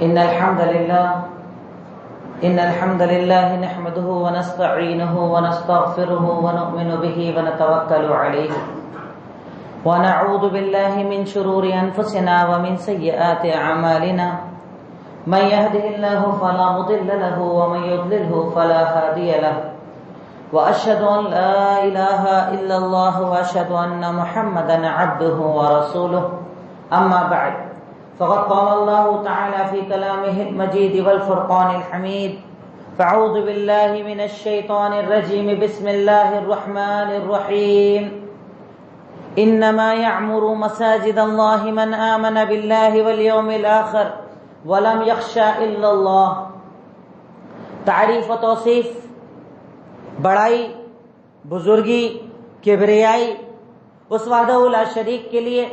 إن الحمد لله نحمده ونستعينه ونستغفره ونؤمن به ونتوكل عليه ونعوذ بالله من شرور أنفسنا ومن سيئات أعمالنا من يهده الله فلا مضل له ومن يضلله فلا هادي له وأشهد أن لا إله إلا الله وأشهد أن محمدا عبده ورسوله أما بعد فقد قال الله تعالى في كلامه المجيد والفرقان الحميد فأعوذ بالله من الشيطان الرجيم بسم الله الرحمن الرحيم إنما يعمر مساجد الله من آمن بالله واليوم الآخر ولم يخشى إلا الله. تعریف و توصیف، بڑائی، بزرگی، کبریائی اس وحدہ لا شریک کے لیے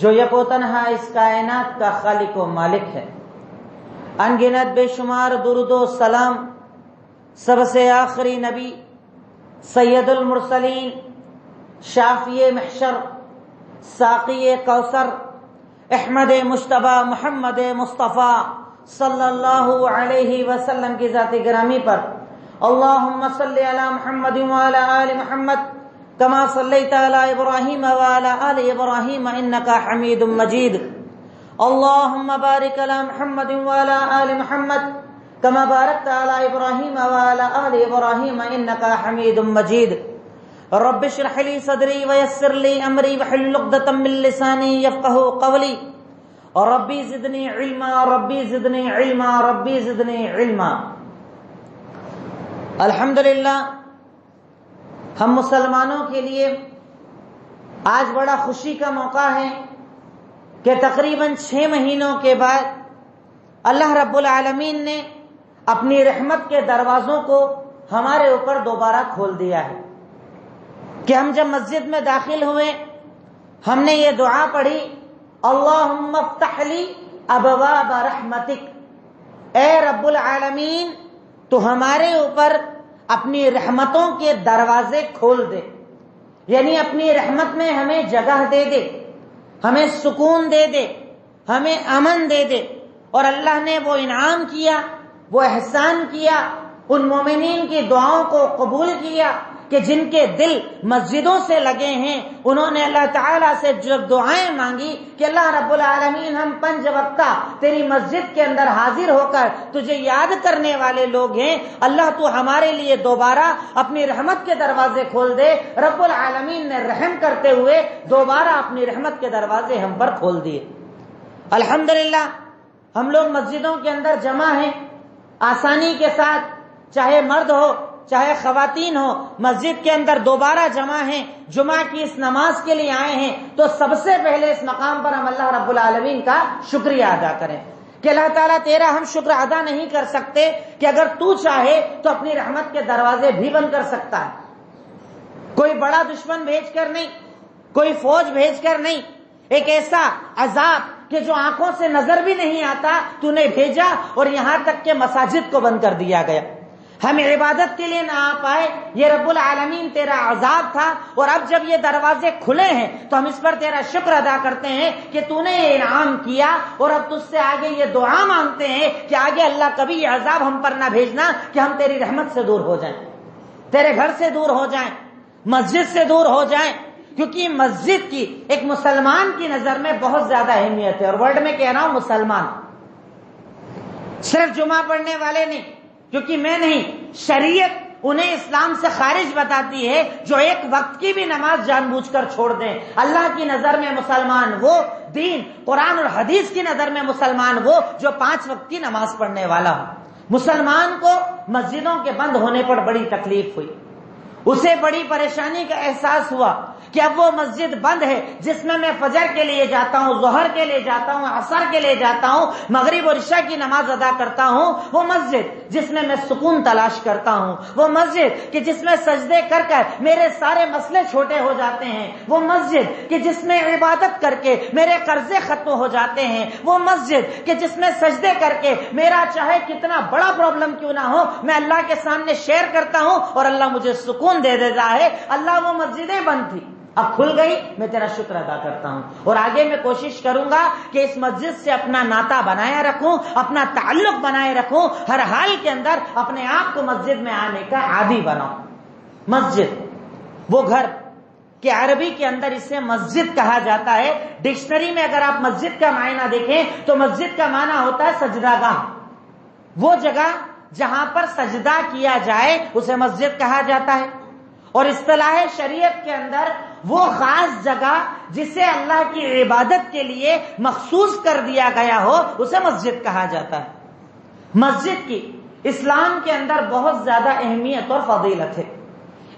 جو یک و تنہا اس کائنات کا خالق و مالک ہے. ان گنت بے شمار درود و سلام سب سے آخری نبی سید المرسلین، شافی محشر، ساقی کوثر، احمد مجتبی محمد مصطفیٰ صلی اللہ علیہ وسلم کی ذات گرامی پر اللہم صلی علی محمد وعلی آل محمد کما صلیت علی ابراہیم وعلی آل ابراہیم انکا حمید مجید. اللہم بارک علی محمد وعلی آل محمد کما بارکت علی ابراہیم وعلی آل ابراہیم انکا حمید مجید. رب اشرح لی صدری ویسر لی امری واحلل عقدۃ من لسانی یفقهوا قولی ربی زدنی علما ربی زدنی علما ربی زدنی علما. الحمدللہ ہم مسلمانوں کے لیے آج بڑا خوشی کا موقع ہے کہ تقریباً 6 مہینوں کے بعد اللہ رب العالمین نے اپنی رحمت کے دروازوں کو ہمارے اوپر دوبارہ کھول دیا ہے کہ ہم جب مسجد میں داخل ہوئے ہم نے یہ دعا پڑھی اللہم افتح لی ابواب رحمتک. اے رب العالمین تو ہمارے اوپر اپنی رحمتوں کے دروازے کھول دے، یعنی اپنی رحمت میں ہمیں جگہ دے دے، ہمیں سکون دے دے، ہمیں امن دے دے. اور اللہ نے وہ انعام کیا، وہ احسان کیا، ان مومنین کی دعاؤں کو قبول کیا کہ جن کے دل مسجدوں سے لگے ہیں انہوں نے اللہ تعالیٰ سے جب دعائیں مانگی کہ اللہ رب العالمین ہم 5 وقتہ تیری مسجد کے اندر حاضر ہو کر تجھے یاد کرنے والے لوگ ہیں، اللہ تو ہمارے لیے دوبارہ اپنی رحمت کے دروازے کھول دے. رب العالمین نے رحم کرتے ہوئے دوبارہ اپنی رحمت کے دروازے ہم پر کھول دیے. الحمدللہ ہم لوگ مسجدوں کے اندر جمع ہیں آسانی کے ساتھ، چاہے مرد ہو چاہے خواتین ہو، مسجد کے اندر دوبارہ جمع ہیں، جمعہ کی اس نماز کے لیے آئے ہیں. تو سب سے پہلے اس مقام پر ہم اللہ رب العالمین کا شکریہ ادا کریں کہ اللہ تعالیٰ تیرا ہم شکر ادا نہیں کر سکتے کہ اگر تو چاہے تو اپنی رحمت کے دروازے بھی بند کر سکتا ہے. کوئی بڑا دشمن بھیج کر نہیں، کوئی فوج بھیج کر نہیں، ایک ایسا عذاب کہ جو آنکھوں سے نظر بھی نہیں آتا تو نے بھیجا اور یہاں تک کہ مساجد کو بند کر دیا گیا. ہم عبادت کے لیے نہ آ پائے، یہ رب العالمین تیرا عذاب تھا. اور اب جب یہ دروازے کھلے ہیں تو ہم اس پر تیرا شکر ادا کرتے ہیں کہ تو نے یہ انعام کیا، اور اب تجھ سے آگے یہ دعا مانگتے ہیں کہ آگے اللہ کبھی یہ عذاب ہم پر نہ بھیجنا کہ ہم تیری رحمت سے دور ہو جائیں، تیرے گھر سے دور ہو جائیں، مسجد سے دور ہو جائیں. کیونکہ مسجد کی ایک مسلمان کی نظر میں بہت زیادہ اہمیت ہے. اور ورڈ میں کہہ رہا ہوں مسلمان، صرف جمعہ پڑھنے والے نہیں، کیونکہ میں نہیں، شریعت انہیں اسلام سے خارج بتاتی ہے جو ایک وقت کی بھی نماز جان بوجھ کر چھوڑ دیں. اللہ کی نظر میں مسلمان وہ، دین قرآن اور حدیث کی نظر میں مسلمان وہ جو 5 وقت کی نماز پڑھنے والا ہو. مسلمان کو مسجدوں کے بند ہونے پر بڑی تکلیف ہوئی، اسے بڑی پریشانی کا احساس ہوا کہ اب وہ مسجد بند ہے جس میں میں فجر کے لیے جاتا ہوں، ظہر کے لیے جاتا ہوں، عصر کے لیے جاتا ہوں، مغرب اور عشاء کی نماز ادا کرتا ہوں. وہ مسجد جس میں سکون تلاش کرتا ہوں، وہ مسجد کہ جس میں سجدے کر کر میرے سارے مسئلے چھوٹے ہو جاتے ہیں، وہ مسجد کہ جس میں عبادت کر کے میرے قرضے ختم ہو جاتے ہیں، وہ مسجد کہ جس میں سجدے کر کے میرا چاہے کتنا بڑا پرابلم کیوں نہ ہو میں اللہ کے سامنے شیئر کرتا ہوں اور اللہ مجھے سکون دے دیتا ہے. اللہ وہ مسجدیں بند تھی. اب کھل گئی، میں تیرا شکر ادا کرتا ہوں، اور آگے میں کوشش کروں گا کہ اس مسجد سے اپنا ناطہ بنایا رکھوں، اپنا تعلق بنائے رکھوں، ہر حال کے اندر اپنے آپ کو مسجد میں آنے کا عادی بناؤں۔ مسجد وہ گھر کہ عربی کے اندر اسے مسجد کہا جاتا ہے۔ ڈکشنری میں اگر آپ مسجد کا معنی دیکھیں تو مسجد کا معنی ہوتا ہے سجدہ گاہ، وہ جگہ جہاں پر سجدہ کیا جائے اسے مسجد کہا جاتا ہے، اور اصطلاح شریعت کے اندر وہ خاص جگہ جسے اللہ کی عبادت کے لیے مخصوص کر دیا گیا ہو اسے مسجد کہا جاتا ہے۔ مسجد کی اسلام کے اندر بہت زیادہ اہمیت اور فضیلت ہے۔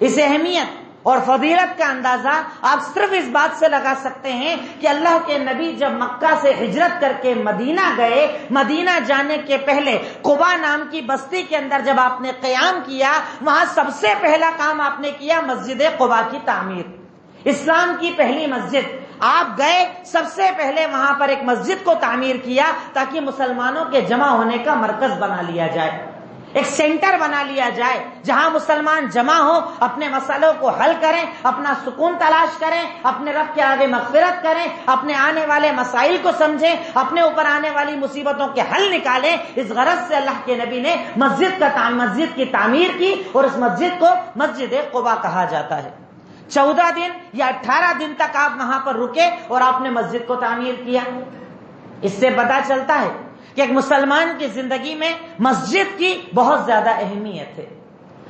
اس اہمیت اور فضیلت کا اندازہ آپ صرف اس بات سے لگا سکتے ہیں کہ اللہ کے نبی جب مکہ سے ہجرت کر کے مدینہ گئے، مدینہ جانے کے پہلے قباء نام کی بستی کے اندر جب آپ نے قیام کیا، وہاں سب سے پہلا کام آپ نے کیا مسجد قباء کی تعمیر، اسلام کی پہلی مسجد۔ آپ گئے، سب سے پہلے وہاں پر ایک مسجد کو تعمیر کیا تاکہ مسلمانوں کے جمع ہونے کا مرکز بنا لیا جائے، ایک سینٹر بنا لیا جائے جہاں مسلمان جمع ہو، اپنے مسئلوں کو حل کریں، اپنا سکون تلاش کریں، اپنے رب کے آگے مغفرت کریں، اپنے آنے والے مسائل کو سمجھیں، اپنے اوپر آنے والی مصیبتوں کے حل نکالیں۔ اس غرض سے اللہ کے نبی نے مسجد کی تعمیر کی، اور اس مسجد کو مسجد قباء کہا جاتا ہے۔ 14 دن یا 18 دن تک آپ وہاں پر رکے اور آپ نے مسجد کو تعمیر کیا۔ اس سے پتہ چلتا ہے کہ ایک مسلمان کی زندگی میں مسجد کی بہت زیادہ اہمیت ہے۔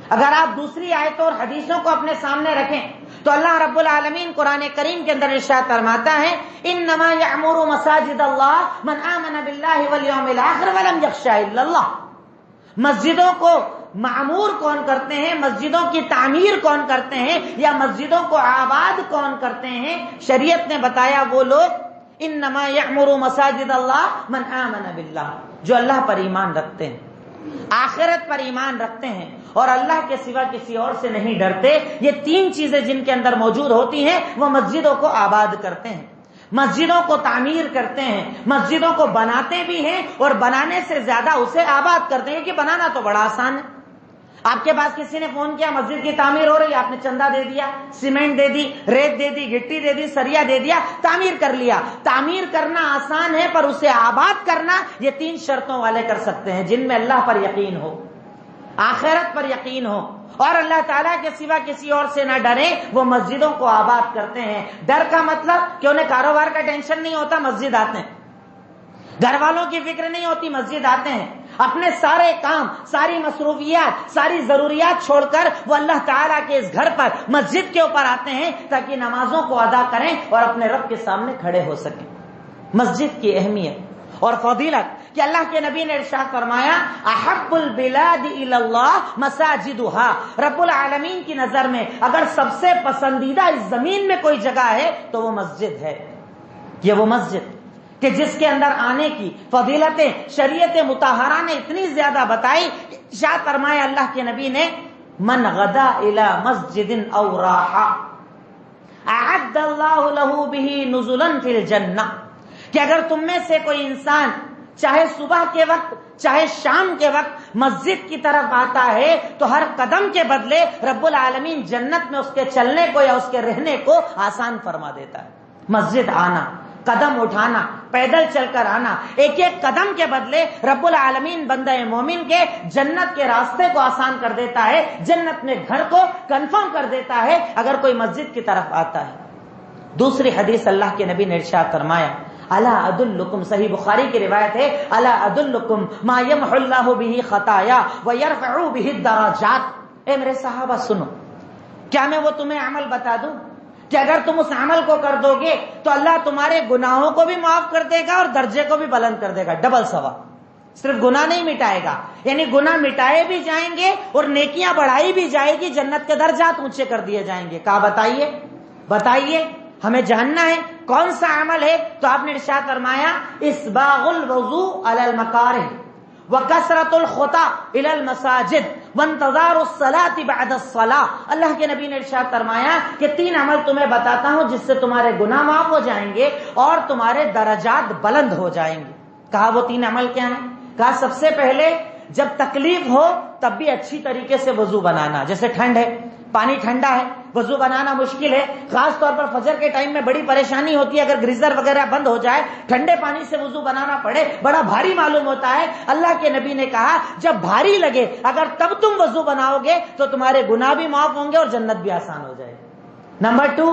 اگر آپ دوسری آیتوں اور حدیثوں کو اپنے سامنے رکھیں تو اللہ رب العالمین قرآن کریم کے اندر ارشاد فرماتا ہے انما یعمر مساجد اللہ من آمن باللہ والیوم الآخر ولم یخش الا اللہ۔ مسجدوں کو معمور کون کرتے ہیں، مسجدوں کی تعمیر کون کرتے ہیں، یا مسجدوں کو آباد کون کرتے ہیں؟ شریعت نے بتایا وہ لوگ انما یعمر مساجد اللہ من آمن باللہ، جو اللہ پر ایمان رکھتے ہیں، آخرت پر ایمان رکھتے ہیں، اور اللہ کے سوا کسی اور سے نہیں ڈرتے۔ یہ 3 چیزیں جن کے اندر موجود ہوتی ہیں وہ مسجدوں کو آباد کرتے ہیں، مسجدوں کو تعمیر کرتے ہیں، مسجدوں کو بناتے بھی ہیں، اور بنانے سے زیادہ اسے آباد کرتے ہیں، کہ بنانا تو بڑا آسان ہے۔ آپ کے پاس کسی نے فون کیا مسجد کی تعمیر ہو رہی ہے، آپ نے چندہ دے دیا، سیمنٹ دے دی، ریت دے دی، گٹی دے دی، سریا دے دیا، تعمیر کر لیا۔ تعمیر کرنا آسان ہے، پر اسے آباد کرنا یہ 3 شرطوں والے کر سکتے ہیں، جن میں اللہ پر یقین ہو، آخرت پر یقین ہو، اور اللہ تعالیٰ کے سوا کسی اور سے نہ ڈریں۔ وہ مسجدوں کو آباد کرتے ہیں۔ ڈر کا مطلب کہ انہیں کاروبار کا ٹینشن نہیں ہوتا، مسجد آتے ہیں، گھر والوں کی فکر نہیں ہوتی، مسجد آتے ہیں، اپنے سارے کام، ساری مصروفیات، ساری ضروریات چھوڑ کر وہ اللہ تعالیٰ کے اس گھر پر، مسجد کے اوپر آتے ہیں تاکہ نمازوں کو ادا کریں اور اپنے رب کے سامنے کھڑے ہو سکیں۔ مسجد کی اہمیت اور فضیلت کہ اللہ کے نبی نے ارشاد فرمایا احب البلاد الی اللہ مساجدها، رب العالمین کی نظر میں اگر سب سے پسندیدہ اس زمین میں کوئی جگہ ہے تو وہ مسجد ہے۔ یہ وہ مسجد کہ جس کے اندر آنے کی فضیلتیں شریعت مطہرہ نے اتنی زیادہ بتائی، ارشاد فرمایا اللہ کے نبی نے من غدا الی مسجد او راح اعد اللہ له به نزلا فی الجنہ، کہ اگر تم میں سے کوئی انسان چاہے صبح کے وقت چاہے شام کے وقت مسجد کی طرف آتا ہے تو ہر قدم کے بدلے رب العالمین جنت میں اس کے چلنے کو یا اس کے رہنے کو آسان فرما دیتا ہے۔ مسجد آنا، قدم اٹھانا، پیدل چل کر آنا، ایک ایک قدم کے بدلے رب العالمین بندہ مومن کے جنت کے راستے کو آسان کر دیتا ہے، جنت میں گھر کو کنفرم کر دیتا ہے اگر کوئی مسجد کی طرف آتا ہے۔ دوسری حدیث اللہ کے نبی نے ارشاد فرمایا الا ادلکم، صحیح بخاری کی روایت ہے الا ادلکم ما یمحو اللہ بہ خطایا ویرفع بہ الدرجات۔ اے میرے صحابہ سنو، کیا میں وہ تمہیں عمل بتا دوں کہ اگر تم اس عمل کو کر دو گے تو اللہ تمہارے گناہوں کو بھی معاف کر دے گا اور درجے کو بھی بلند کر دے گا، ڈبل ثواب۔ صرف گناہ نہیں مٹائے گا، یعنی گناہ مٹائے بھی جائیں گے اور نیکیاں بڑھائی بھی جائے گی، جنت کے درجات اونچے کر دیے جائیں گے۔ کہا بتائیے ہمیں جاننا ہے کون سا عمل ہے؟ تو آپ نے ارشاد فرمایا اسباغ الوضوء علی المکارہ وکثرۃ الخطا الی المساجد وانتظار الصلاۃ بعد الصلاۃ۔ اللہ کے نبی نے ارشاد فرمایا کہ 3 عمل تمہیں بتاتا ہوں جس سے تمہارے گناہ معاف ہو جائیں گے اور تمہارے درجات بلند ہو جائیں گے۔ کہا وہ 3 عمل کیا ہیں؟ کہا سب سے پہلے جب تکلیف ہو تب بھی اچھی طریقے سے وضو بنانا، جیسے ٹھنڈ ہے، پانی ٹھنڈا ہے، وضو بنانا مشکل ہے، خاص طور پر فجر کے ٹائم میں بڑی پریشانی ہوتی ہے، اگر گریزر وغیرہ بند ہو جائے، ٹھنڈے پانی سے وضو بنانا پڑے، بڑا بھاری معلوم ہوتا ہے۔ اللہ کے نبی نے کہا جب بھاری لگے اگر تب تم وضو بناؤ گے تو تمہارے گناہ بھی معاف ہوں گے اور جنت بھی آسان ہو جائے گی۔ نمبر 2،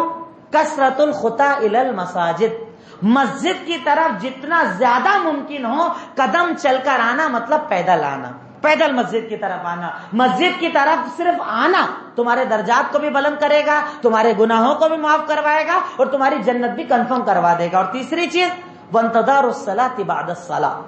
کثرت الخطا الی المساجد، مسجد کی طرف جتنا زیادہ ممکن ہو قدم چل کر آنا، مطلب پیدل آنا، پیدل مسجد کی طرف آنا۔ مسجد کی طرف صرف آنا تمہارے درجات کو بھی بلند کرے گا، تمہارے گناہوں کو بھی معاف کروائے گا اور تمہاری جنت بھی کنفرم کروا دے گا۔ اور تیسری چیز، وانتظار الصلاۃ بعد الصلاۃ،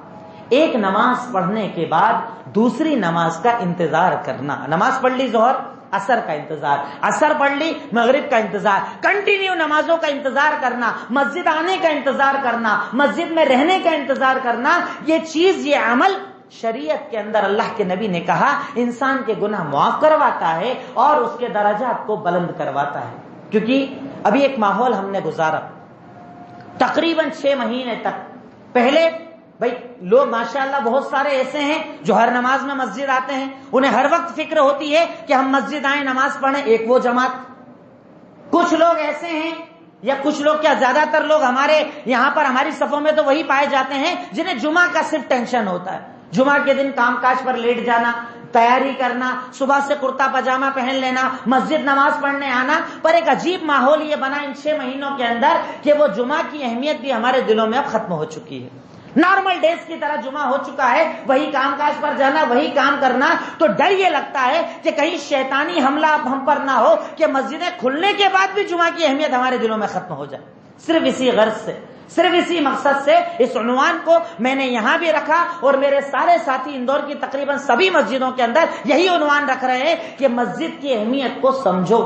ایک نماز پڑھنے کے بعد دوسری نماز کا انتظار کرنا۔ نماز پڑھ لی ظہر، عصر کا انتظار، عصر پڑھ لی مغرب کا انتظار، کنٹینیو نمازوں کا انتظار کرنا، مسجد آنے کا انتظار کرنا، مسجد میں رہنے کا انتظار کرنا، یہ چیز، یہ عمل شریعت کے اندر اللہ کے نبی نے کہا انسان کے گناہ معاف کرواتا ہے اور اس کے درجات کو بلند کرواتا ہے۔ کیونکہ ابھی ایک ماحول ہم نے گزارا تقریباً 6 مہینے تک، پہلے بھائی لوگ ماشاءاللہ بہت سارے ایسے ہیں جو ہر نماز میں مسجد آتے ہیں، انہیں ہر وقت فکر ہوتی ہے کہ ہم مسجد آئیں نماز پڑھیں، ایک وہ جماعت۔ کچھ لوگ ایسے ہیں، یا کچھ لوگ کیا زیادہ تر لوگ ہمارے یہاں پر ہماری صفوں میں تو وہی پائے جاتے ہیں جنہیں جمعہ کا صرف ٹینشن ہوتا ہے، جمعہ کے دن کام کاج پر لیٹ جانا، تیاری کرنا، صبح سے کرتا پاجامہ پہن لینا، مسجد نماز پڑھنے آنا۔ پر ایک عجیب ماحول یہ بنا ان 6 مہینوں کے اندر کہ وہ جمعہ کی اہمیت بھی ہمارے دلوں میں اب ختم ہو چکی ہے۔ نارمل ڈیز کی طرح جمعہ ہو چکا ہے، وہی کام کاج پر جانا، وہی کام کرنا، تو ڈر یہ لگتا ہے کہ کہیں شیطانی حملہ اب ہم پر نہ ہو کہ مسجدیں کھلنے کے بعد بھی جمعہ کی اہمیت ہمارے دلوں میں ختم ہو جائے۔ صرف اسی غرض سے، صرف اسی مقصد سے اس عنوان کو میں نے یہاں بھی رکھا، اور میرے سارے ساتھی اندور کی تقریباً سبھی مسجدوں کے اندر یہی عنوان رکھ رہے ہیں کہ مسجد کی اہمیت کو سمجھو۔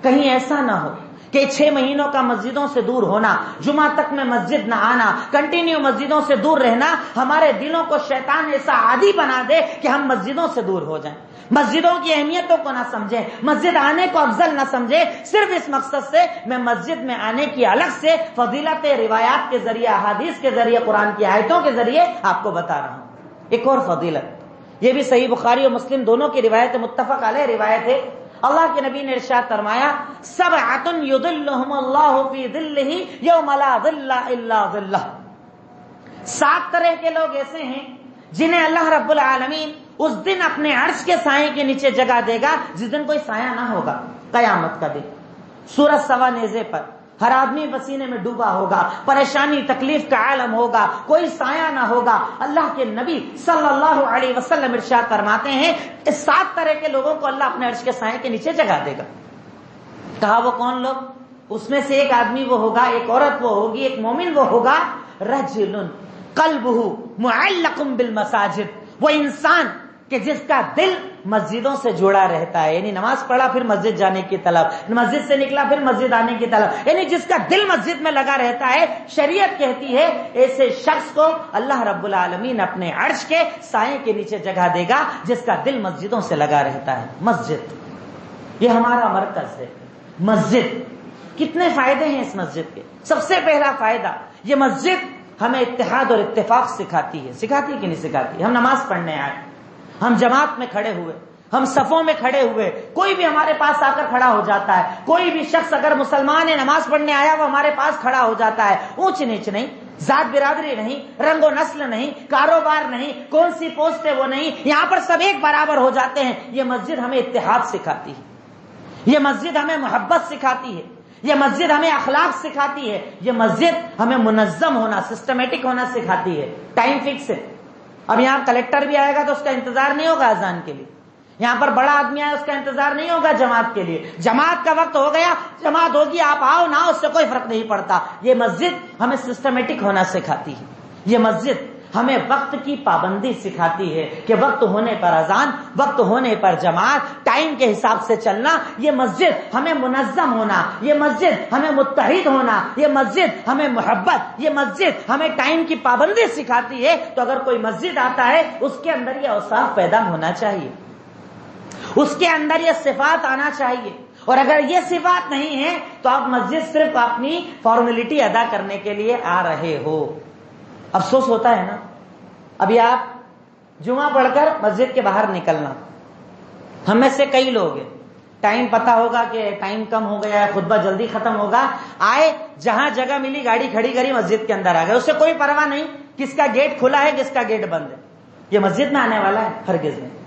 کہیں ایسا نہ ہو کہ 6 مہینوں کا مسجدوں سے دور ہونا، جمعہ تک میں مسجد نہ آنا، کنٹینیو مسجدوں سے دور رہنا ہمارے دلوں کو شیطان ایسا عادی بنا دے کہ ہم مسجدوں سے دور ہو جائیں، مسجدوں کی اہمیتوں کو نہ سمجھیں، مسجد آنے کو افضل نہ سمجھیں۔ صرف اس مقصد سے میں مسجد میں آنے کی الگ سے فضیلت روایات کے ذریعے، احادیث کے ذریعے، قرآن کی آیتوں کے ذریعے آپ کو بتا رہا ہوں۔ ایک اور فضیلت، یہ بھی صحیح بخاری اور مسلم دونوں کی روایت، متفق علیہ روایت ہے، اللہ کے نبی نے ارشاد فرمایا سبعۃ یظلھم اللہ فی ظلہ یوم لا ظل الا ظلہ، 7 طرح کے لوگ ایسے ہیں جنہیں اللہ رب العالمین اس دن اپنے عرش کے سائے کے نیچے جگہ دے گا جس دن کوئی سایہ نہ ہوگا، قیامت کا دن۔ سورج سوا نیزے پر، ہر آدمی پسینے میں ڈوبا ہوگا، پریشانی تکلیف کا عالم ہوگا، کوئی سایہ نہ ہوگا۔ اللہ کے نبی صلی اللہ علیہ وسلم ارشاد فرماتے ہیں اس 7 طرح کے لوگوں کو اللہ اپنے عرش کے سائے کے نیچے جگہ دے گا۔ کہا وہ کون لوگ؟ اس میں سے ایک آدمی وہ ہوگا، ایک عورت وہ ہوگی، ایک مومن وہ ہوگا، رجل قلبہ معلق بالمساجد، وہ انسان کہ جس کا دل مسجدوں سے جڑا رہتا ہے، یعنی نماز پڑھا پھر مسجد جانے کی طلب، مسجد سے نکلا پھر مسجد آنے کی طلب، یعنی جس کا دل مسجد میں لگا رہتا ہے۔ شریعت کہتی ہے ایسے شخص کو اللہ رب العالمین اپنے عرش کے سائے کے نیچے جگہ دے گا جس کا دل مسجدوں سے لگا رہتا ہے۔ مسجد یہ ہمارا مرکز ہے۔ مسجد کتنے فائدے ہیں اس مسجد کے؟ سب سے پہلا فائدہ، یہ مسجد ہمیں اتحاد اور اتفاق سکھاتی ہے۔ سکھاتی کہ نہیں سکھاتی؟ ہم نماز پڑھنے آئے، ہم جماعت میں کھڑے ہوئے، ہم صفوں میں کھڑے ہوئے، کوئی بھی ہمارے پاس آ کر کھڑا ہو جاتا ہے، کوئی بھی شخص اگر مسلمان ہے نماز پڑھنے آیا وہ ہمارے پاس کھڑا ہو جاتا ہے، اونچ نیچ نہیں، ذات برادری نہیں، رنگ و نسل نہیں، کاروبار نہیں، کون سی پوسٹ ہے وہ نہیں، یہاں پر سب ایک برابر ہو جاتے ہیں۔ یہ مسجد ہمیں اتحاد سکھاتی ہے، یہ مسجد ہمیں محبت سکھاتی ہے، یہ مسجد ہمیں اخلاق سکھاتی ہے، یہ مسجد ہمیں منظم ہونا، سسٹمیٹک ہونا سکھاتی ہے۔ ٹائم فکس ہے، اب یہاں کلیکٹر بھی آئے گا تو اس کا انتظار نہیں ہوگا اذان کے لیے، یہاں پر بڑا آدمی آئے اس کا انتظار نہیں ہوگا جماعت کے لیے، جماعت کا وقت ہو گیا، جماعت ہوگی، آپ آؤ نہ آؤ اس سے کوئی فرق نہیں پڑتا۔ یہ مسجد ہمیں سسٹمیٹک ہونا سکھاتی ہے، یہ مسجد ہمیں وقت کی پابندی سکھاتی ہے کہ وقت ہونے پر اذان، وقت ہونے پر جماعت، ٹائم کے حساب سے چلنا۔ یہ مسجد ہمیں منظم ہونا، یہ مسجد ہمیں متحد ہونا، یہ مسجد ہمیں محبت، یہ مسجد ہمیں ٹائم کی پابندی سکھاتی ہے۔ تو اگر کوئی مسجد آتا ہے اس کے اندر یہ اوصاف پیدا ہونا چاہیے، اس کے اندر یہ صفات آنا چاہیے، اور اگر یہ صفات نہیں ہے تو آپ مسجد صرف اپنی فارمیلٹی ادا کرنے کے لیے آ رہے ہو۔ افسوس ہوتا ہے نا، ابھی آپ جمعہ پڑھ کر مسجد کے باہر نکلنا، ہم میں سے کئی لوگ ہیں ٹائم پتا ہوگا کہ ٹائم کم ہو گیا ہے, خطبہ جلدی ختم ہوگا, آئے جہاں جگہ ملی گاڑی کھڑی کری, مسجد کے اندر آ گئے, اسے کوئی پرواہ نہیں کس کا گیٹ کھلا ہے کس کا گیٹ بند ہے. یہ مسجد میں آنے والا ہے؟ ہرگز نہیں.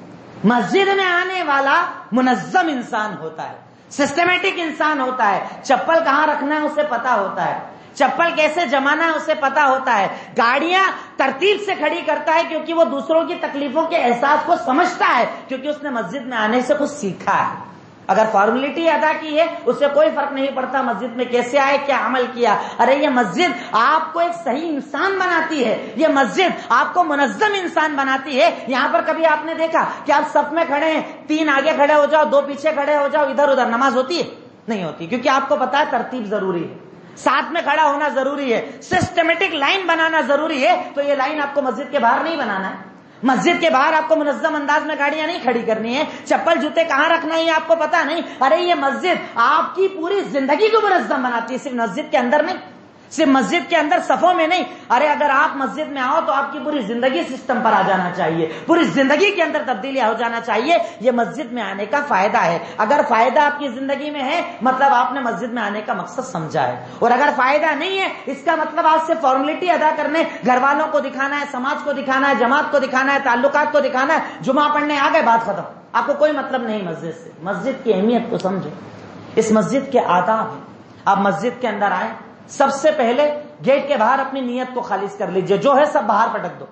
مسجد میں آنے والا منظم انسان ہوتا ہے, سسٹمیٹک انسان ہوتا ہے, چپل کہاں رکھنا ہے اسے پتا ہوتا ہے, چپل کیسے جمانا ہے اسے پتا ہوتا ہے, گاڑیاں ترتیب سے کھڑی کرتا ہے کیونکہ وہ دوسروں کی تکلیفوں کے احساس کو سمجھتا ہے, کیونکہ اس نے مسجد میں آنے سے کچھ سیکھا ہے. اگر فارملٹی ادا کی ہے اس سے کوئی فرق نہیں پڑتا مسجد میں کیسے آئے, کیا عمل کیا. ارے یہ مسجد آپ کو ایک صحیح انسان بناتی ہے, یہ مسجد آپ کو منظم انسان بناتی ہے. یہاں پر کبھی آپ نے دیکھا کہ آپ صف میں کھڑے ہیں, 3 آگے کھڑے ہو جاؤ, 2 پیچھے کھڑے ہو جاؤ, ادھر ادھر, نماز ہوتی ہے؟ نہیں ہوتی, کیونکہ آپ کو پتا ہے ترتیب ضروری ہے, ساتھ میں کھڑا ہونا ضروری ہے, سسٹمیٹک لائن بنانا ضروری ہے. تو یہ لائن آپ کو مسجد کے باہر نہیں بنانا ہے, مسجد کے باہر آپ کو منظم انداز میں گاڑیاں نہیں کھڑی کرنی ہے, چپل جوتے کہاں رکھنا ہے یہ آپ کو پتا نہیں. ارے یہ مسجد آپ کی پوری زندگی کو منظم بناتی ہے, صرف مسجد کے اندر نہیں, صرف مسجد کے اندر صفوں میں نہیں. ارے اگر آپ مسجد میں آؤ تو آپ کی پوری زندگی سسٹم پر آ جانا چاہیے, پوری زندگی کے اندر تبدیلیاں ہو جانا چاہیے. یہ مسجد میں آنے کا فائدہ ہے. اگر فائدہ آپ کی زندگی میں ہے مطلب آپ نے مسجد میں آنے کا مقصد سمجھا ہے, اور اگر فائدہ نہیں ہے اس کا مطلب آپ سے فارملٹی ادا کرنے, گھر والوں کو دکھانا ہے, سماج کو دکھانا ہے, جماعت کو دکھانا ہے, تعلقات کو دکھانا ہے, جمعہ پڑھنے آ گئے, بات ختم. آپ کو کوئی مطلب نہیں مسجد سے. مسجد کی اہمیت کو سمجھو, اس مسجد کے آداب ہیں. آپ مسجد کے اندر آئیں, سب سے پہلے گیٹ کے باہر اپنی نیت کو خالص کر لیجئے, جو ہے سب باہر پٹک دو,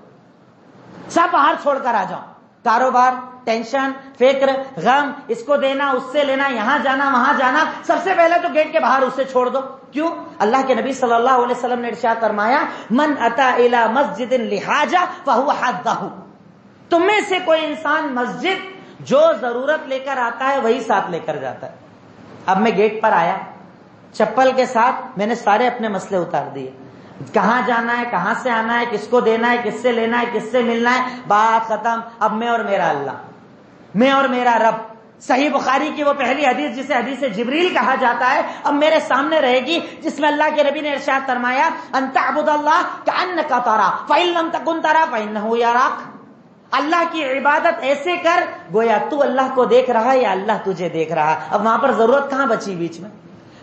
سب باہر چھوڑ کر آ جاؤ. کاروبار, ٹینشن, فکر, غم, اس کو دینا اس سے لینا, یہاں جانا وہاں جانا, سب سے پہلے تو گیٹ کے باہر اسے چھوڑ دو. کیوں؟ اللہ کے نبی صلی اللہ علیہ وسلم نے ارشاد فرمایا, من اتی الی مسجد لحاجہ فہو حدہ. تم میں سے کوئی انسان مسجد جو ضرورت لے کر آتا ہے وہی ساتھ لے کر جاتا ہے. اب میں گیٹ پر آیا, چپل کے ساتھ میں نے سارے اپنے مسئلے اتار دیے, کہاں جانا ہے, کہاں سے آنا ہے, کس کو دینا ہے, کس سے لینا ہے, کس سے ملنا ہے, بات ختم. اب میں اور میرا اللہ, میں اور میرا رب. صحیح بخاری کی وہ پہلی حدیث جسے حدیث جبریل کہا جاتا ہے اب میرے سامنے رہے گی, جس میں اللہ کے نبی نے ارشاد فرمایا, ان تعبد اللہ کأنک ترا فإن لم تکن ترا فإنہ یراک. اللہ کی عبادت ایسے کر گویا تو اللہ کو دیکھ رہا ہے یا اللہ تجھے دیکھ رہا. اب وہاں پر ضرورت کہاں بچی بیچ میں,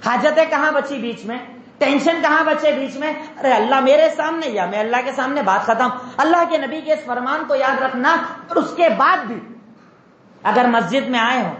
حاجتیں کہاں بچی بیچ میں, ٹینشن کہاں بچے بیچ میں. ارے اللہ میرے سامنے یا میں اللہ کے سامنے, بات ختم. اللہ کے نبی کے اس فرمان کو یاد رکھنا. اور اس کے بعد بھی اگر مسجد میں آئے ہوں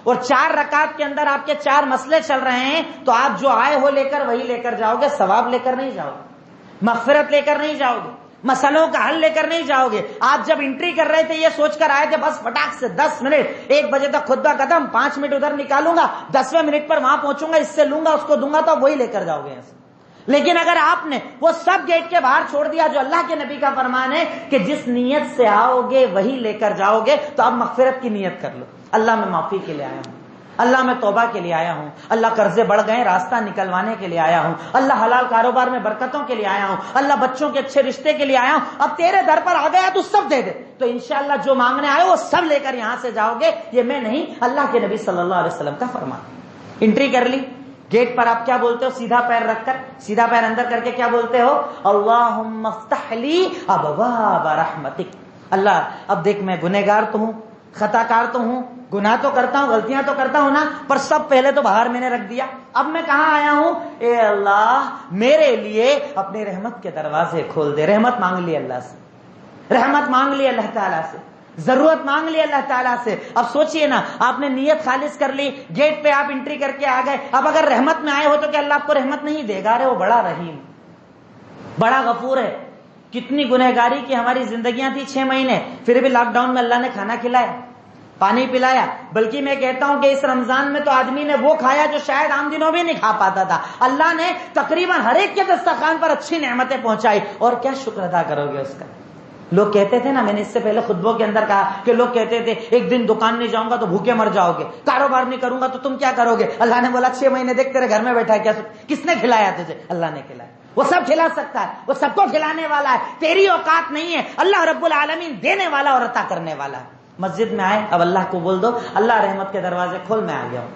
اور 4 رکعت کے اندر آپ کے 4 مسئلے چل رہے ہیں تو آپ جو آئے ہو لے کر وہی لے کر جاؤ گے, ثواب لے کر نہیں جاؤ گے, مغفرت لے کر نہیں جاؤ گے, مسئلوں کا حل لے کر نہیں جاؤ گے. آپ جب انٹری کر رہے تھے یہ سوچ کر آئے تھے بس فٹاک سے 10 منٹ 1 بجے تک خطبہ ختم, 5 منٹ ادھر نکالوں گا, 10ویں منٹ پر وہاں پہنچوں گا, اس سے لوں گا اس کو دوں گا, تو وہی لے کر جاؤ گے ایسے. لیکن اگر آپ نے وہ سب گیٹ کے باہر چھوڑ دیا جو اللہ کے نبی کا فرمان ہے کہ جس نیت سے آؤ گے وہی لے کر جاؤ گے, تو اب مغفرت کی نیت کر لو. اللہ میں معافی کے لیے آیا ہوں, اللہ میں توبہ کے لیے آیا ہوں, اللہ قرضے بڑھ گئے راستہ نکلوانے کے لیے آیا ہوں, اللہ حلال کاروبار میں برکتوں کے لیے آیا ہوں, اللہ بچوں کے اچھے رشتے کے لیے آیا ہوں. اب تیرے در پر آ گیا تو سب دے دے, تو انشاءاللہ جو مانگنے آئے وہ سب لے کر یہاں سے جاؤ گے. یہ میں نہیں, اللہ کے نبی صلی اللہ علیہ وسلم کا فرمان. انٹری کر لی, گیٹ پر آپ کیا بولتے ہو, سیدھا پیر رکھ کر, سیدھا پیر اندر کر کے کیا بولتے ہو, اللہم افتح لی ابواب رحمتک. اللہ اب دیکھ میں گنہگار تو ہوں, خطا کار تو ہوں, گناہ تو کرتا ہوں, غلطیاں تو کرتا ہوں نا, پر سب پہلے تو باہر میں نے رکھ دیا. اب میں کہاں آیا ہوں, اے اللہ میرے لیے اپنی رحمت کے دروازے کھول دے. رحمت مانگ لی اللہ سے, رحمت مانگ لی اللہ تعالیٰ سے, ضرورت مانگ لی اللہ تعالیٰ سے. اب سوچئے نا, آپ نے نیت خالص کر لی, گیٹ پہ آپ انٹری کر کے آ گئے. اب اگر رحمت میں آئے ہو تو کہ اللہ آپ کو رحمت نہیں دے گا. ارے وہ بڑا رحیم, بڑا غفور ہے. کتنی گنہگاری کی ہماری زندگیاں تھی 6 مہینے, پھر بھی لاک ڈاؤن میں اللہ نے کھانا کھلایا, پانی پلایا. بلکہ میں کہتا ہوں کہ اس رمضان میں تو آدمی نے وہ کھایا جو شاید عام دنوں بھی نہیں کھا پاتا تھا. اللہ نے تقریباً ہر ایک کے دسترخوان پر اچھی نعمتیں پہنچائی, اور کیا شکر ادا کرو گے اس کا. لوگ کہتے تھے نا, میں نے اس سے پہلے خطبوں کے اندر کہا کہ لوگ کہتے تھے ایک دن دکان نہیں جاؤں گا تو بھوکے مر جاؤ گے, کاروبار نہیں کروں گا تو تم کیا کرو گے. اللہ نے بولا 6 مہینے دیکھ تیرے گھر میں بیٹھا ہے, کیا کس نے کھلایا تجھے, اللہ نے کھلایا. وہ سب کھلا سکتا ہے, وہ سب کو کھلانے والا ہے, تیری اوقات نہیں ہے. اللہ رب العالمین دینے والا اور عطا کرنے والا ہے. مسجد میں آئے, اب اللہ کو بول دو, اللہ رحمت کے دروازے کھول, میں آ گیا ہوں,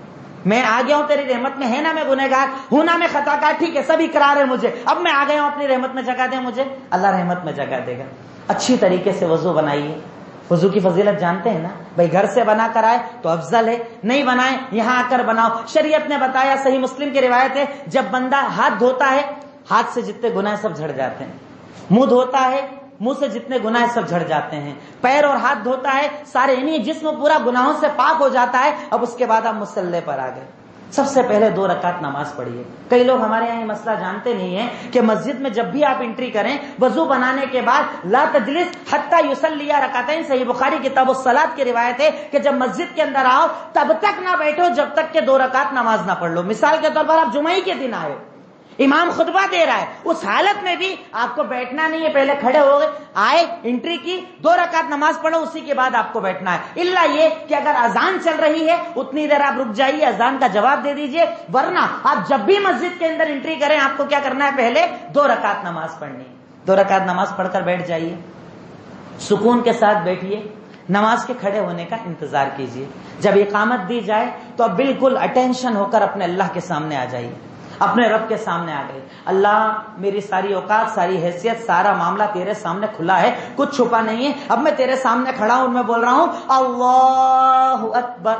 میں آ گیا ہوں تیری رحمت میں. ہے نا میں گنہگار ہوں, نا میں خطا کار, ٹھیک ہے سب اقرار ہے مجھے, اب میں آ گیا ہوں, اپنی رحمت میں جگہ دے مجھے. اللہ رحمت میں جگہ دے گا. اچھی طریقے سے وضو بنائیے. وضو کی فضیلت جانتے ہیں نا, بھائی گھر سے بنا کر آئے تو افضل ہے، نہیں بنائے یہاں آ کر بناؤ۔ شریعت نے بتایا، صحیح مسلم کی روایت ہے، جب بندہ ہاتھ دھوتا ہے ہاتھ سے جتنے گناہ سب جھڑ جاتے ہیں، منہ دھوتا ہے منہ سے جتنے گناہ سب جھڑ جاتے ہیں، پیر اور ہاتھ دھوتا ہے سارے، یعنی جسم پورا گناہوں سے پاک ہو جاتا ہے۔ اب اس کے بعد آپ مصلی پر آ گئے، سب سے پہلے 2 رکعت نماز پڑھیے۔ کئی لوگ ہمارے یہاں یہ مسئلہ جانتے نہیں ہیں کہ مسجد میں جب بھی آپ انٹری کریں وضو بنانے کے بعد لا تجلس حتی یصلی رکعتین، صحیح بخاری کتاب الصلاۃ کی روایت ہے کہ جب مسجد کے اندر آؤ تب تک نہ بیٹھو جب تک کہ 2 رکعت نماز نہ پڑھ لو۔ مثال کے طور پر آپ جمعہ کے دن آئے، امام خطبہ دے رہا ہے، اس حالت میں بھی آپ کو بیٹھنا نہیں ہے، پہلے کھڑے ہو گئے، آئے انٹری کی، 2 رکعت نماز پڑھو، اسی کے بعد آپ کو بیٹھنا ہے۔ الا یہ کہ اگر اذان چل رہی ہے اتنی دیر آپ رک جائیے، اذان کا جواب دے دیجئے، ورنہ آپ جب بھی مسجد کے اندر انٹری کریں آپ کو کیا کرنا ہے؟ پہلے 2 رکعت نماز پڑھنی ہے۔ 2 رکعت نماز پڑھ کر بیٹھ جائیے، سکون کے ساتھ بیٹھیے، نماز کے کھڑے ہونے کا انتظار کیجیے۔ جب اقامت دی جائے تو اب بالکل اٹینشن ہو کر اپنے اللہ کے سامنے آ جائیے، اپنے رب کے سامنے آ گئے۔ اللہ میری ساری اوقات، ساری حیثیت، سارا معاملہ تیرے سامنے کھلا ہے، کچھ چھپا نہیں ہے، اب میں تیرے سامنے کھڑا ہوں، میں بول رہا ہوں اللہ اکبر۔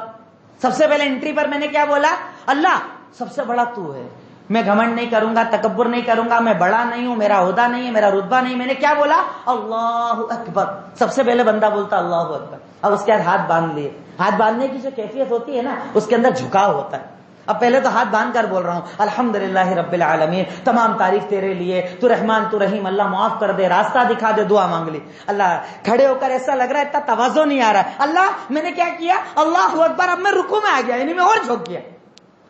سب سے پہلے انٹری پر میں نے کیا بولا؟ اللہ سب سے بڑا تو ہے، میں گھمنڈ نہیں کروں گا، تکبر نہیں کروں گا، میں بڑا نہیں ہوں، میرا عہدہ نہیں ہے، میرا رتبہ نہیں، میں نے کیا بولا؟ اللہ اکبر۔ سب سے پہلے بندہ بولتا اللہ اکبر، اب اس کے بعد ہاتھ باندھ لیے۔ ہاتھ باندھنے کی جو کیفیت ہوتی ہے نا اس کے اندر جھکاؤ ہوتا ہے۔ اب پہلے تو ہاتھ باندھ کر بول رہا ہوں الحمدللہ رب العالمین، تمام تعریف تیرے لیے، تو رحمان تو رحیم، اللہ معاف کر دے، راستہ دکھا دے، دعا مانگ لی۔ اللہ کھڑے ہو کر ایسا لگ رہا ہے اتنا تواضع نہیں آ رہا ہے، اللہ میں نے کیا کیا؟ اللہ اکبر، اب میں رکوع میں آ گیا، یعنی میں اور جھک گیا،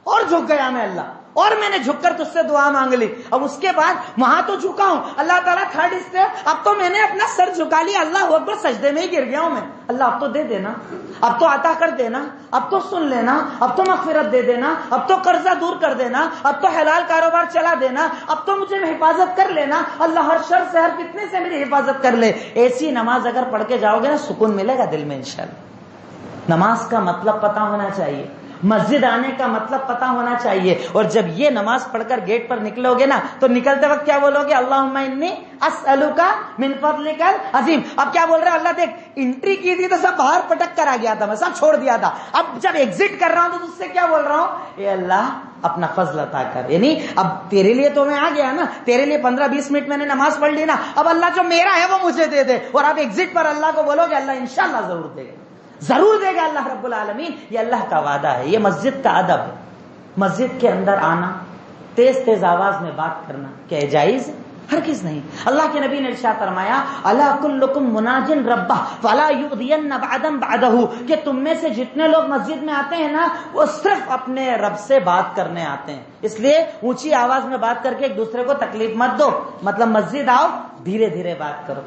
اور جھک گیا میں اللہ، اور میں نے جھک کر تجھ سے دعا مانگ لی۔ اب اس کے بعد وہاں تو جھکا ہوں، اللہ تعالیٰ تھرڈ اسٹیپ، اب تو میں نے اپنا سر جھکا لیا، اللہ اکبر، سجدے میں ہی گر گیا ہوں میں۔ اللہ اب تو دے دینا، اب تو عطا کر دینا، اب تو سن لینا، اب تو مغفرت دے دینا، اب تو قرضہ دور کر دینا، اب تو حلال کاروبار چلا دینا، اب تو مجھے حفاظت کر لینا، اللہ ہر شر سے، ہر فتنے سے میری حفاظت کر لے۔ ایسی نماز اگر پڑھ کے جاؤ گے نا سکون ملے گا دل میں انشاءاللہ۔ نماز کا مطلب پتہ ہونا چاہیے، مسجد آنے کا مطلب پتہ ہونا چاہیے، اور جب یہ نماز پڑھ کر گیٹ پر نکلو گے نا تو نکلتے وقت کیا بولو گے؟ اللہم انی اسألک من فضلک العظیم۔ اب کیا بول رہے ہیں؟ اللہ دیکھ انٹری کی تھی تو سب باہر پٹک کر آ گیا تھا، میں سب چھوڑ دیا تھا، اب جب ایگزٹ کر رہا ہوں تو تجھ سے کیا بول رہا ہوں؟ اے اللہ اپنا فضل عطا کر، یعنی اب تیرے لیے تو میں آ گیا نا، تیرے لیے 15-20 منٹ میں نے نماز پڑھ لی نا، اب اللہ جو میرا ہے وہ مجھے دے دے، اور اب ایگزٹ پر اللہ کو بولو گے اللہ انشاءاللہ ضرور دے گا، ضرور دے گا اللہ رب العالمین۔ یہ اللہ کا وعدہ ہے، یہ مسجد کا ادب ہے۔ مسجد کے اندر آنا، تیز تیز آواز میں بات کرنا کیا جائز ہے؟ ہرگز نہیں۔ اللہ کے نبی نے ارشاد فرمایا الا کلکم مناجن ربہ فلا یؤذین بعدا بعدہ، کہ تم میں سے جتنے لوگ مسجد میں آتے ہیں نا وہ صرف اپنے رب سے بات کرنے آتے ہیں، اس لیے اونچی آواز میں بات کر کے ایک دوسرے کو تکلیف مت دو۔ مطلب مسجد آؤ دھیرے دھیرے بات کرو،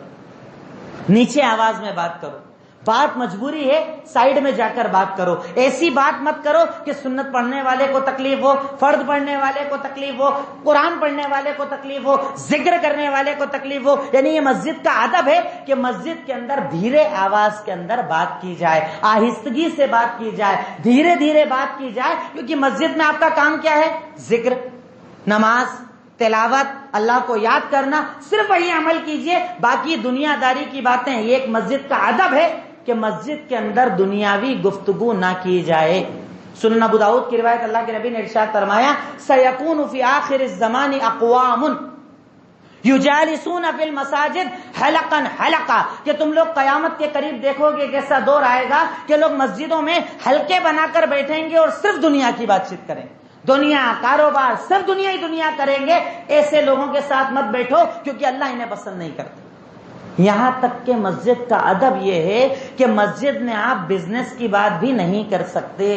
نیچے آواز میں بات کرو، بات مجبوری ہے سائیڈ میں جا کر بات کرو، ایسی بات مت کرو کہ سنت پڑھنے والے کو تکلیف ہو، فرض پڑھنے والے کو تکلیف ہو، قرآن پڑھنے والے کو تکلیف ہو، ذکر کرنے والے کو تکلیف ہو۔ یعنی یہ مسجد کا ادب ہے کہ مسجد کے اندر دھیرے آواز کے اندر بات کی جائے، آہستگی سے بات کی جائے، دھیرے دھیرے بات کی جائے، کیونکہ مسجد میں آپ کا کام کیا ہے؟ ذکر، نماز، تلاوت، اللہ کو یاد کرنا، صرف وہی عمل کیجئے، باقی دنیا داری کی باتیں۔ یہ ایک مسجد کا ادب ہے کہ مسجد کے اندر دنیاوی گفتگو نہ کی جائے۔ سنن ابو داؤد کی روایت، اللہ کے نبی نے ارشاد فرمایا سیکون فی آخر الزمان اقوام یجالسون فی المساجد حلقا حلقا، کہ تم لوگ قیامت کے قریب دیکھو گے کہ ایسا دور آئے گا کہ لوگ مسجدوں میں حلقے بنا کر بیٹھیں گے اور صرف دنیا کی بات چیت کریں، دنیا، کاروبار، صرف دنیا ہی دنیا کریں گے۔ ایسے لوگوں کے ساتھ مت بیٹھو کیونکہ اللہ انہیں پسند نہیں کرتا۔ یہاں تک کہ مسجد کا ادب یہ ہے کہ مسجد میں آپ بزنس کی بات بھی نہیں کر سکتے،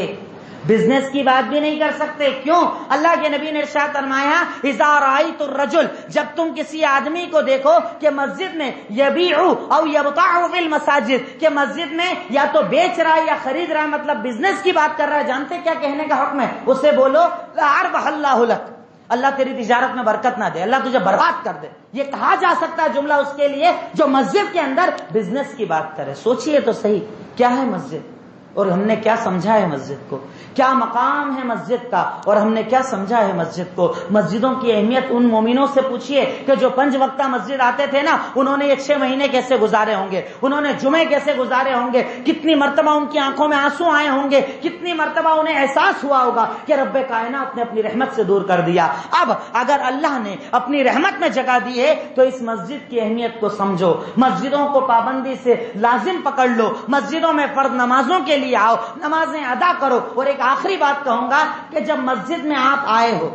بزنس کی بات بھی نہیں کر سکتے۔ کیوں؟ اللہ کے نبی نے ارشاد فرمایا اذا رأیت الرجل، جب تم کسی آدمی کو دیکھو کہ مسجد میں یبیع او یبتاع فی المساجد، کہ مسجد میں یا تو بیچ رہا ہے یا خرید رہا ہے، مطلب بزنس کی بات کر رہا ہے، جانتے کیا کہنے کا حکم ہے؟ اسے بولو لا اربح اللہ لک، اللہ تیری تجارت میں برکت نہ دے، اللہ تجھے برباد کر دے۔ یہ کہا جا سکتا ہے جملہ اس کے لیے جو مسجد کے اندر بزنس کی بات کرے۔ سوچئے تو صحیح، کیا ہے مسجد؟ اور ہم نے کیا سمجھا ہے مسجد کو، کیا مقام ہے مسجد کا، اور ہم نے کیا سمجھا ہے مسجد کو۔ مسجدوں کی اہمیت ان مومنوں سے پوچھیے کہ جو 5 وقتہ مسجد آتے تھے نا، انہوں نے یہ 6 مہینے کیسے گزارے ہوں گے، انہوں نے جمعے کیسے گزارے ہوں گے، کتنی مرتبہ ان کی آنکھوں میں آنسو آئے ہوں گے، کتنی مرتبہ انہیں احساس ہوا ہوگا کہ رب کائنات نے اپنی رحمت سے دور کر دیا۔ اب اگر اللہ نے اپنی رحمت میں جگہ دی ہے تو اس مسجد کی اہمیت کو سمجھو، مسجدوں کو پابندی سے لازم پکڑ لو، مسجدوں میں فرض نمازوں کے لیے آؤ، نمازیں ادا کرو۔ اور ایک آخری بات کہوں گا کہ جب مسجد میں آپ آئے ہو،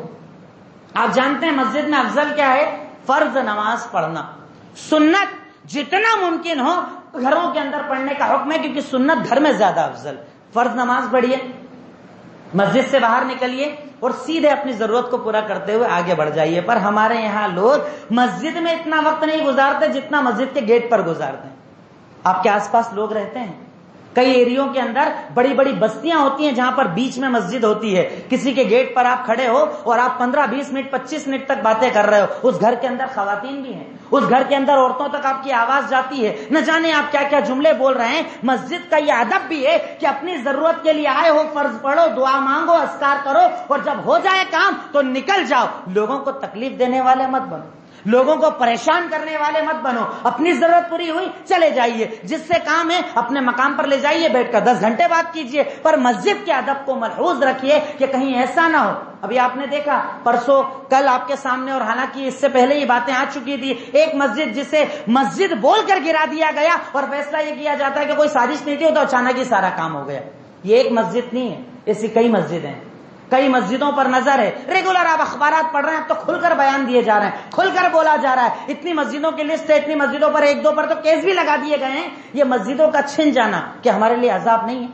آپ جانتے ہیں مسجد میں افضل کیا ہے؟ فرض نماز پڑھنا۔ سنت جتنا ممکن ہو گھروں کے اندر پڑھنے کا حکم ہے، کیونکہ سنت گھر میں زیادہ افضل۔ فرض نماز پڑھیے، مسجد سے باہر نکلیے اور سیدھے اپنی ضرورت کو پورا کرتے ہوئے آگے بڑھ جائیے۔ پر ہمارے یہاں لوگ مسجد میں اتنا وقت نہیں گزارتے جتنا مسجد کے گیٹ پر گزارتے ہیں۔ آپ کے آس پاس لوگ رہتے ہیں، کئی ایریوں کے اندر بڑی بڑی بستیاں ہوتی ہیں جہاں پر بیچ میں مسجد ہوتی ہے، کسی کے گیٹ پر آپ کھڑے ہو اور آپ 15-20 منٹ 25 منٹ تک باتیں کر رہے ہو، اس گھر کے اندر خواتین بھی ہیں، اس گھر کے اندر عورتوں تک آپ کی آواز جاتی ہے، نہ جانے آپ کیا کیا جملے بول رہے ہیں۔ مسجد کا یہ ادب بھی ہے کہ اپنی ضرورت کے لیے آئے ہو، فرض پڑھو، دعا مانگو، اذکار کرو، اور جب ہو جائے کام تو نکل جاؤ۔ لوگوں کو تکلیف دینے والے مت بنو، لوگوں کو پریشان کرنے والے مت بنو، اپنی ضرورت پوری ہوئی چلے جائیے، جس سے کام ہے اپنے مقام پر لے جائیے، بیٹھ کر 10 گھنٹے بات کیجیے، پر مسجد کے ادب کو ملحوظ رکھیے کہ کہیں ایسا نہ ہو۔ ابھی آپ نے دیکھا پرسوں کل آپ کے سامنے، اور حالانکہ اس سے پہلے یہ باتیں آ چکی تھی، ایک مسجد جسے مسجد بول کر گرا دیا گیا اور فیصلہ یہ کیا جاتا ہے کہ کوئی سازش نہیں تھی تو اچانک ہی سارا کام ہو گیا۔ یہ ایک مسجد نہیں ہے، ایسی کئی مسجد ہیں، کئی مسجدوں پر نظر ہے۔ ریگولر آپ اخبارات پڑھ رہے ہیں تو کھل کر بیان دیے جا رہے ہیں، کھل کر بولا جا رہا ہے۔ اتنی مسجدوں کی لسٹ ہے، اتنی مسجدوں پر 1-2 پر تو کیس بھی لگا دیے گئے ہیں۔ یہ مسجدوں کا چھن جانا کہ ہمارے لیے عذاب نہیں ہے؟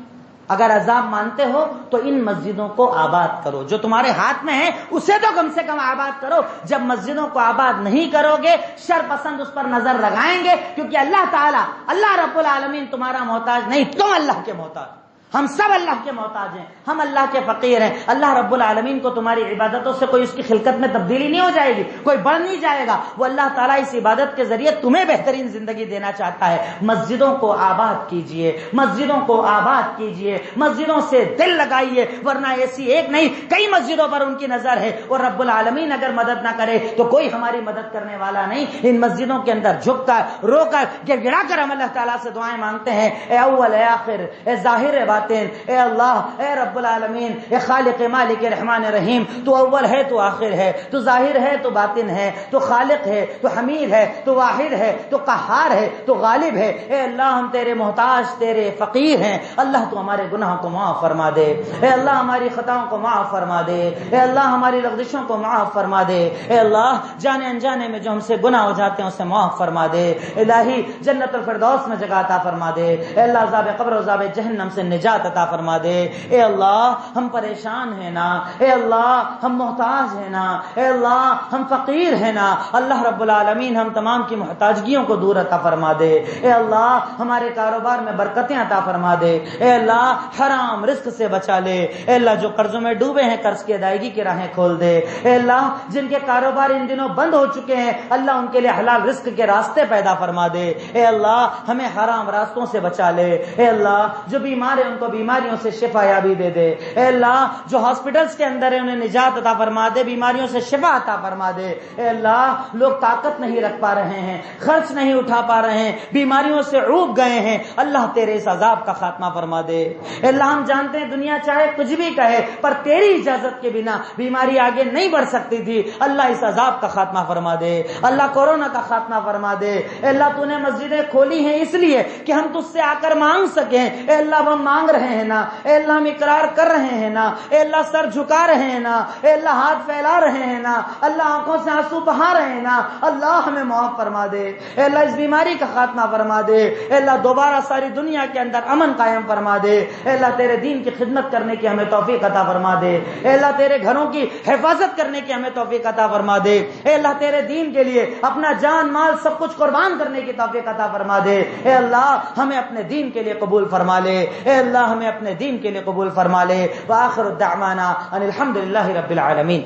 اگر عذاب مانتے ہو تو ان مسجدوں کو آباد کرو، جو تمہارے ہاتھ میں ہے اسے تو کم سے کم آباد کرو۔ جب مسجدوں کو آباد نہیں کرو گے، شر پسند اس پر نظر لگائیں گے، کیونکہ اللہ تعالیٰ، اللہ رب العالمین تمہارا محتاج نہیں، تم اللہ کے محتاج۔ ہم سب اللہ کے محتاج ہیں، ہم اللہ کے فقیر ہیں۔ اللہ رب العالمین کو تمہاری عبادتوں سے کوئی اس کی خلقت میں تبدیلی نہیں ہو جائے گی، کوئی بڑھ نہیں جائے گا۔ وہ اللہ تعالیٰ اس عبادت کے ذریعے تمہیں بہترین زندگی دینا چاہتا ہے۔ مسجدوں کو آباد کیجئے، مسجدوں کو آباد کیجئے، مسجدوں سے دل لگائیے، ورنہ ایسی ایک نہیں کئی مسجدوں پر ان کی نظر ہے، اور رب العالمین اگر مدد نہ کرے تو کوئی ہماری مدد کرنے والا نہیں۔ ان مسجدوں کے اندر جھک کر، رو کر، گر گڑا کر ہم اللہ تعالیٰ سے دعائیں مانگتے ہیں۔ اے اول، اے آخر، اے ظاہر، اے اے اللہ، اے رب العالمین، اے خالق مالک رحمان رحیم، تو اول ہے، تو آخر ہے، تو ظاہر ہے، تو باطن ہے، تو خالق ہے، تو حمید ہے، تو واحد ہے، تو قہار ہے، تو غالب ہے۔ اے اللہ، ہم تیرے محتاج، تیرے فقیر ہیں۔ اللہ تو ہمارے گناہوں کو معاف فرما دے، اے اللہ ہماری خطاؤں کو معاف فرما دے، اے اللہ ہماری لغزشوں کو معاف فرما دے، اے اللہ جانے انجانے میں جو ہم سے گناہ ہو جاتے ہیں اسے معاف فرما دے۔ الہی جنت الفردوس میں جگہ عطا فرما دے۔ اے اللہ عذاب قبر و عذاب جہنم سے نجات عطا فرما دے۔ اے اللہ ہم پریشان ہیں نا، اے اللہ ہم محتاج ہیں نا، اے اللہ ہم فقیر ہیں نا۔ اللہ رب العالمین ہم تمام کی محتاجگیوں کو دور عطا فرما دے۔ اے اللہ ہمارے کاروبار میں برکتیں عطا فرما دے۔ اے اللہ حرام رزق سے بچا لے۔ اے اللہ جو قرضوں میں ڈوبے ہیں قرض کی ادائیگی کی راہیں کھول دے۔ اے اللہ جن کے کاروبار ان دنوں بند ہو چکے ہیں، اللہ ان کے لیے حلال رزق کے راستے پیدا فرما دے۔ اے اللہ ہمیں حرام راستوں سے بچا لے۔ اے اللہ جو بیمار ہیں ان کو بیماریوں سے شفا یابی دے دے۔ اے اللہ جو ہاسپٹلز کے اندر ہیں انہیں نجات عطا فرما دے، بیماریوں سے شفا عطا فرما دے۔ اے اللہ لوگ طاقت نہیں رکھ پا رہے ہیں، خرچ نہیں اٹھا پا رہے ہیں، بیماریوں سے اوب گئے ہیں، اللہ تیرے اس عذاب کا خاتمہ فرما دے۔ اے اللہ ہم جانتے ہیں دنیا چاہے کچھ بھی کہے پر تیری اجازت کے بنا بیماری آگے نہیں بڑھ سکتی تھی۔ اللہ اس عذاب کا خاتمہ فرما دے، اللہ کورونا کا خاتمہ فرما دے۔ اے اللہ تو نے مسجدیں کھولی ہیں اس لیے کہ ہم تجھ سے آ کر مانگ سکیں۔ اے اللہ ہم مانگ رہے ہیں نا، اے اللہ ہم اقرار کر رہے ہیں نا، اے اللہ سر جھکا رہے ہیں نا، اے اللہ ہاتھ پھیلا رہے ہیں نا، اللہ آنکھوں سے آنسو بہا رہے ہیں نا، اللہ ہمیں معاف فرما دے۔ اے اللہ اس بیماری کا خاتمہ فرما دے۔ اے اللہ دوبارہ ساری دنیا کے اندر امن قائم فرما دے۔ اے اللہ تیرے دین کی خدمت کرنے کی ہمیں توفیق عطا فرما دے۔ اے اللہ تیرے گھروں کی حفاظت کرنے کی ہمیں توفیق عطا فرما دے۔ اے اللہ تیرے دین کے لیے اپنا جان مال سب کچھ قربان کرنے کی توفیق عطا فرما دے۔ اے اللہ ہمیں اپنے دین کے لیے قبول فرما لے۔ اے اللہ ہمیں اپنے دین کے لیے قبول فرما لے۔ وآخر الدعوانا ان الحمدللہ رب العالمین۔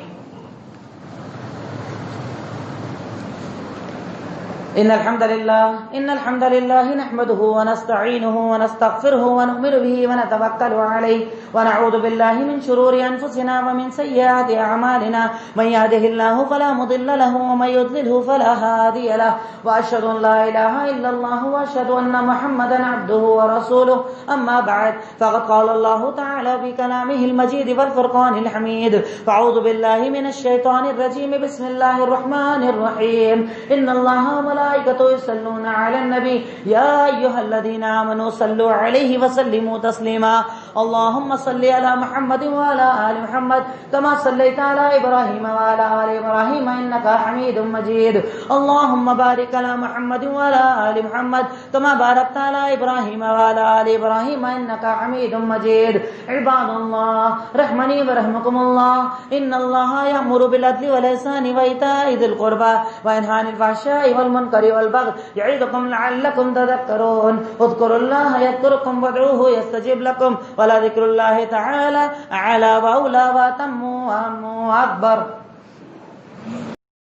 إن الحمد لله نحمده ونستعينه ونستغفره ونؤمن به ونتوكل عليه ونعوذ بالله من شرور أنفسنا ومن سيئات أعمالنا من يهده الله فلا مضل له ومن يضلله فلا هادي له وأشهد أن لا إله إلا الله وأشهد أن محمدا عبده ورسوله أما بعد فقد قال الله تعالى في كلامه المجيد والفرقان الحميد فأعوذ بالله من الشيطان الرجيم بسم الله الرحمن الرحيم إن الله وملائكته يصلون على النبي يا أيها الذين آمنوا صلوا عليه وسلموا تسليما اللهم صل على محمد وعلى آل محمد كما صليت على إبراهيم وعلى آل إبراهيم إنك حميد مجيد اللهم بارك على محمد وعلى آل محمد كما باركت على إبراهيم وعلى آل إبراهيم إنك حميد مجيد عباد الله رحمني ورحمكم الله إن الله يأمر بالعدل والإحسان وإيتاء ذي القربى وينهى عن الفحشاء والمنكر والبغي يعظكم لعلكم تذكرون اذكروا الله يذكركم وادعوه يستجب لكم ولذكر الله تعالى أعلى وأولى وأتم وأهم وأكبر